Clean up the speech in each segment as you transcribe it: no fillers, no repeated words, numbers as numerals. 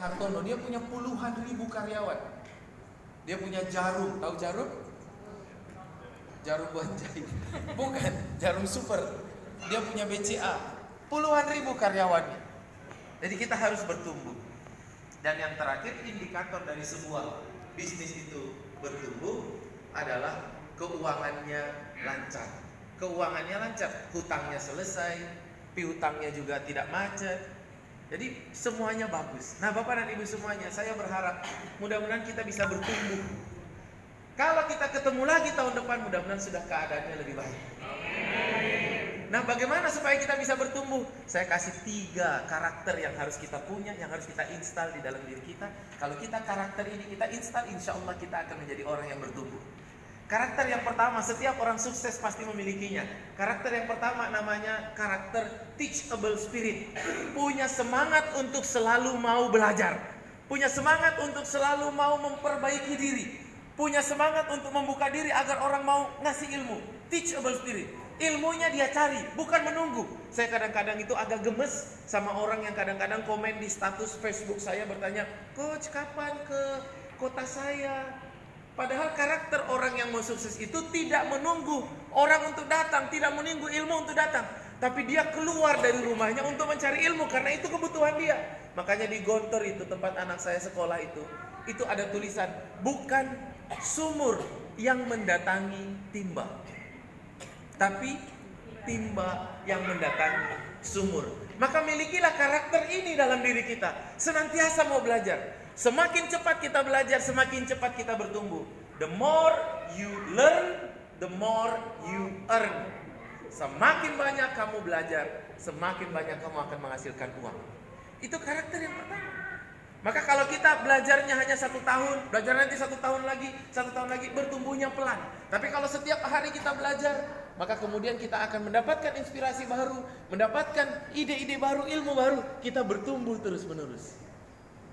Hartono, dia punya puluhan ribu karyawan. Dia punya Jarum, tahu Jarum? Jarum buat jahit. Bukan, Jarum Super. Dia punya BCA, puluhan ribu karyawannya. Jadi kita harus bertumbuh. Dan yang terakhir, indikator dari sebuah bisnis itu bertumbuh adalah keuangannya lancar. Keuangannya lancar, hutangnya selesai, piutangnya juga tidak macet. Jadi semuanya bagus. Nah Bapak dan Ibu semuanya, saya berharap mudah-mudahan kita bisa bertumbuh. Kalau kita ketemu lagi tahun depan, mudah-mudahan sudah keadaannya lebih baik. Nah bagaimana supaya kita bisa bertumbuh? Saya kasih 3 karakter yang harus kita punya, yang harus kita install di dalam diri kita. Kalau kita karakter ini kita install, insya Allah kita akan menjadi orang yang bertumbuh. Karakter yang pertama, setiap orang sukses pasti memilikinya. Karakter yang pertama namanya karakter teachable spirit. Punya semangat untuk selalu mau belajar. Punya semangat untuk selalu mau memperbaiki diri. Punya semangat untuk membuka diri agar orang mau ngasih ilmu. Teachable spirit. Ilmunya dia cari, bukan menunggu. Saya kadang-kadang itu agak gemes sama orang yang kadang-kadang komen di status Facebook saya bertanya, "Coach, kapan ke kota saya?" Padahal karakter orang yang mau sukses itu tidak menunggu orang untuk datang, tidak menunggu ilmu untuk datang. Tapi dia keluar dari rumahnya untuk mencari ilmu karena itu kebutuhan dia. Makanya di Gontor itu tempat anak saya sekolah itu ada tulisan, bukan sumur yang mendatangi timba, tapi timba yang mendatangi sumur. Maka milikilah karakter ini dalam diri kita. Senantiasa mau belajar. Semakin cepat kita belajar, semakin cepat kita bertumbuh. The more you learn, the more you earn. Semakin banyak kamu belajar, semakin banyak kamu akan menghasilkan uang. Itu karakter yang pertama. Maka kalau kita belajarnya hanya 1 tahun, belajar nanti 1 tahun lagi, 1 tahun lagi, bertumbuhnya pelan. Tapi kalau setiap hari kita belajar, maka kemudian kita akan mendapatkan inspirasi baru, mendapatkan ide-ide baru, ilmu baru. Kita bertumbuh terus-menerus.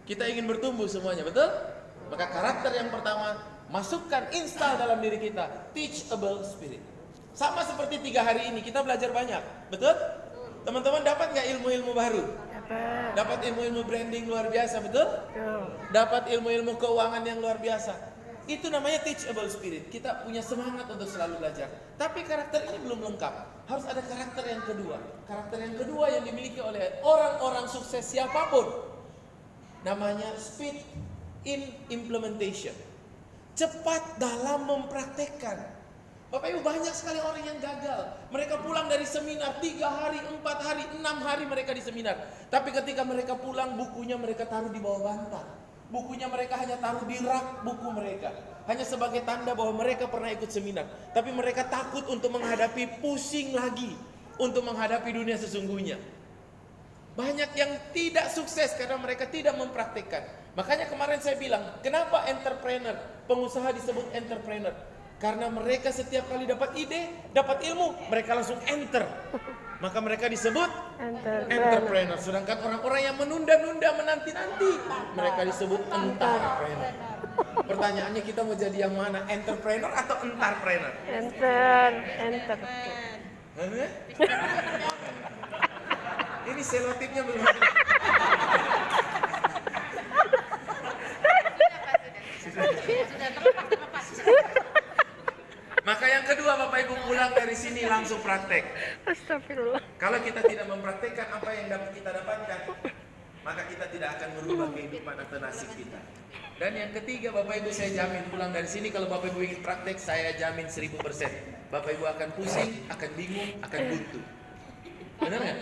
Kita ingin bertumbuh semuanya, betul? Maka karakter yang pertama, masukkan, install dalam diri kita teachable spirit. Sama seperti 3 hari ini, kita belajar banyak, betul? Teman-teman dapat nggak ilmu-ilmu baru? Dapat ilmu-ilmu branding luar biasa, betul? Dapat ilmu-ilmu keuangan yang luar biasa. Itu namanya teachable spirit. Kita punya semangat untuk selalu belajar. Tapi karakter ini belum lengkap. Harus ada karakter yang kedua. Karakter yang kedua yang dimiliki oleh orang-orang sukses siapapun. Namanya speed in implementation. Cepat dalam mempraktekkan. Bapak Ibu, banyak sekali orang yang gagal. Mereka pulang dari seminar 3 hari, 4 hari, 6 hari mereka di seminar. Tapi ketika mereka pulang, bukunya mereka taruh di bawah bantal. Bukunya mereka hanya taruh di rak buku mereka. Hanya sebagai tanda bahwa mereka pernah ikut seminar. Tapi mereka takut untuk menghadapi, pusing lagi untuk menghadapi dunia sesungguhnya. Banyak yang tidak sukses karena mereka tidak mempraktikkan. Makanya kemarin saya bilang, kenapa entrepreneur, pengusaha disebut entrepreneur? Karena mereka setiap kali dapat ide, dapat ilmu, mereka langsung enter. Maka mereka disebut entrepreneur. Sedangkan orang-orang yang menunda-nunda, menanti-nanti, mereka disebut entarpreneur. Pertanyaannya, kita mau jadi yang mana? Entrepreneur atau entarpreneur? Enter. Ini selotipnya belum. Maka yang kedua, Bapak Ibu, pulang dari sini langsung praktek. Astagfirullah. Kalau kita tidak mempraktekkan apa yang dapat kita dapatkan, maka kita tidak akan merubah kehidupan atau nasib kita. Dan yang ketiga, Bapak Ibu, saya jamin pulang dari sini, kalau Bapak Ibu ingin praktek, saya jamin 1000%. Bapak Ibu akan pusing, akan bingung, akan buntu. Benar nggak?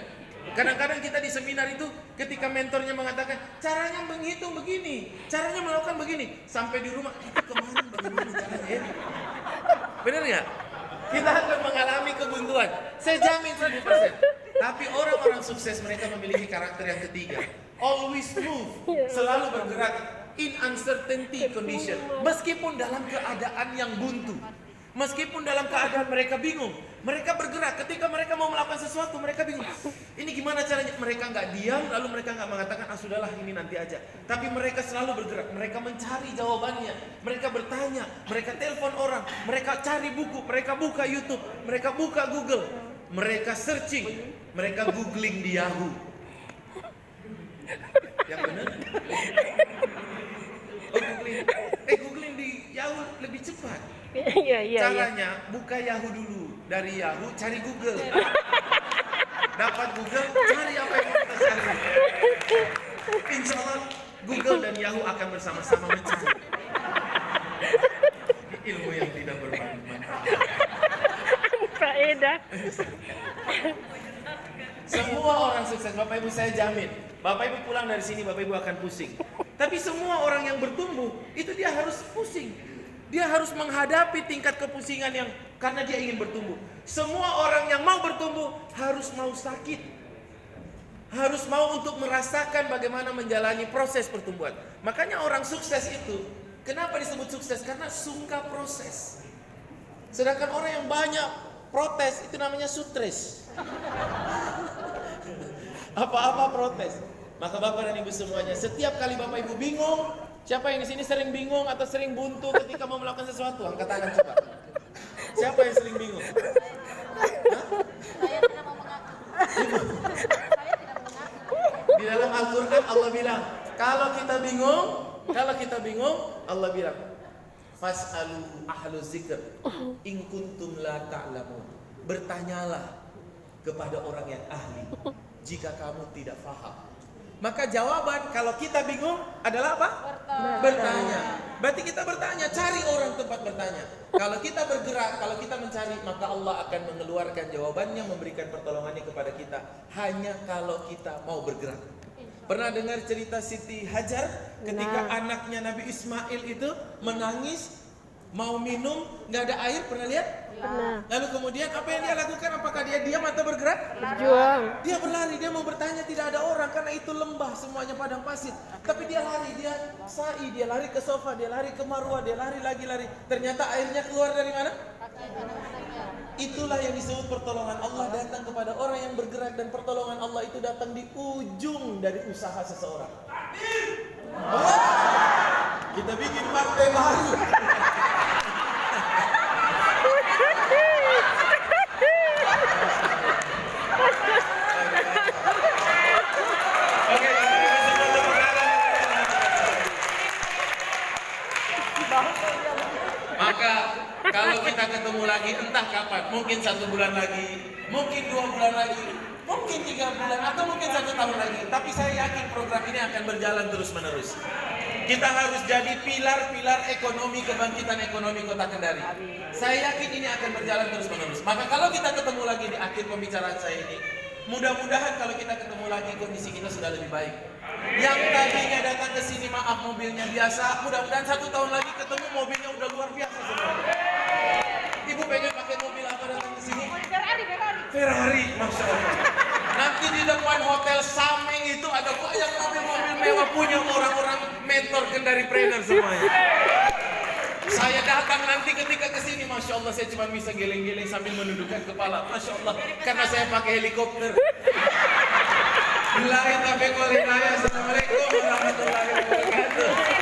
Kadang-kadang kita di seminar itu, ketika mentornya mengatakan caranya menghitung begini, caranya melakukan begini, sampai di rumah itu kemarin bagaimana caranya ya? Benar nggak? Kita akan mengalami kebuntuan. Saya jamin 1000%. Tapi orang-orang sukses mereka memiliki karakter yang ketiga. Always move, selalu bergerak in uncertainty condition. Meskipun dalam keadaan yang buntu, meskipun dalam keadaan mereka bingung, mereka bergerak. Ketika mereka mau melakukan sesuatu, mereka bingung. Ini gimana caranya? Mereka nggak diam, lalu mereka nggak mengatakan, sudahlah ini nanti aja. Tapi mereka selalu bergerak. Mereka mencari jawabannya. Mereka bertanya. Mereka telepon orang. Mereka cari buku. Mereka buka YouTube. Mereka buka Google. Mereka searching. Mereka googling di Yahoo. Yang benar? Iya, iya, iya. Caranya buka Yahoo dulu. Dari Yahoo cari Google. Dapat Google, cari apa yang mau kita cari. Insya Allah Google dan Yahoo akan bersama-sama mencari ilmu yang tidak bermanfaat. Faedah. Semua orang sukses, Bapak Ibu saya jamin. Bapak Ibu pulang dari sini, Bapak Ibu akan pusing. Tapi semua orang yang bertumbuh, itu dia harus pusing. Dia harus menghadapi tingkat kepusingan yang karena dia ingin bertumbuh. Semua orang yang mau bertumbuh harus mau sakit. Harus mau untuk merasakan bagaimana menjalani proses pertumbuhan. Makanya orang sukses itu, kenapa disebut sukses? Karena sungka proses. Sedangkan orang yang banyak protes, itu namanya stres. Apa-apa protes. Maka Bapak dan Ibu semuanya, setiap kali Bapak Ibu bingung, siapa yang di sini sering bingung atau sering buntu ketika mau melakukan sesuatu? Angkat tangan coba. Siapa yang sering bingung? Hah? Saya tidak mau mengaku. Saya tidak mau mengaku. Di dalam Al-Quran Allah bilang, kalau kita bingung, Allah bilang, fas'alu ahlu zikr in kuntum la ta'lamun. Bertanyalah kepada orang yang ahli jika kamu tidak paham. Maka jawaban kalau kita bingung adalah apa? Bertanya. Berarti kita bertanya, cari orang tempat bertanya. Kalau kita bergerak, kalau kita mencari, maka Allah akan mengeluarkan jawabannya, memberikan pertolongannya kepada kita. Hanya kalau kita mau bergerak. Pernah dengar cerita Siti Hajar ketika anaknya Nabi Ismail itu menangis, mau minum, nggak ada air, pernah lihat? Pernah. Lalu kemudian apa yang dia lakukan? Apakah dia diam atau bergerak? Berjuang. Dia berlari, dia mau bertanya, tidak ada orang karena itu lembah, semuanya padang pasir. Tapi dia lari, dia sa'i, dia lari ke sofa, dia lari ke marwah, dia lari lagi lari. Ternyata airnya keluar dari mana? Itulah yang disebut pertolongan Allah datang kepada orang yang bergerak, dan pertolongan Allah itu datang di ujung dari usaha seseorang. Kita bikin partai baru. Maka kalau kita ketemu lagi entah kapan, mungkin 1 bulan lagi, mungkin 2 bulan lagi, mungkin 3 bulan, atau mungkin 1 tahun lagi. Tapi saya yakin program ini akan berjalan terus menerus. Kita harus jadi pilar-pilar ekonomi, kebangkitan ekonomi Kota Kendari. Saya yakin ini akan berjalan terus menerus. Maka kalau kita ketemu lagi di akhir pembicaraan saya ini, mudah-mudahan kalau kita ketemu lagi kondisi kita sudah lebih baik. Yang tadinya datang ke sini maaf mobilnya biasa, mudah-mudahan 1 tahun lagi ketemu mobilnya udah luar biasa semua. Ibu pengen pakai mobil apa datang ke sini? Ferrari, masya Allah. Nanti di depan hotel Sameng itu ada banyak mobil-mobil mewah punya orang-orang mentor Kendari-preneur semuanya. Saya datang nanti ketika ke sini, masya Allah, saya cuma bisa geleng-geleng sambil menundukkan kepala, masya Allah, karena saya pakai helikopter. Assalamualaikum warahmatullahi wabarakatuh.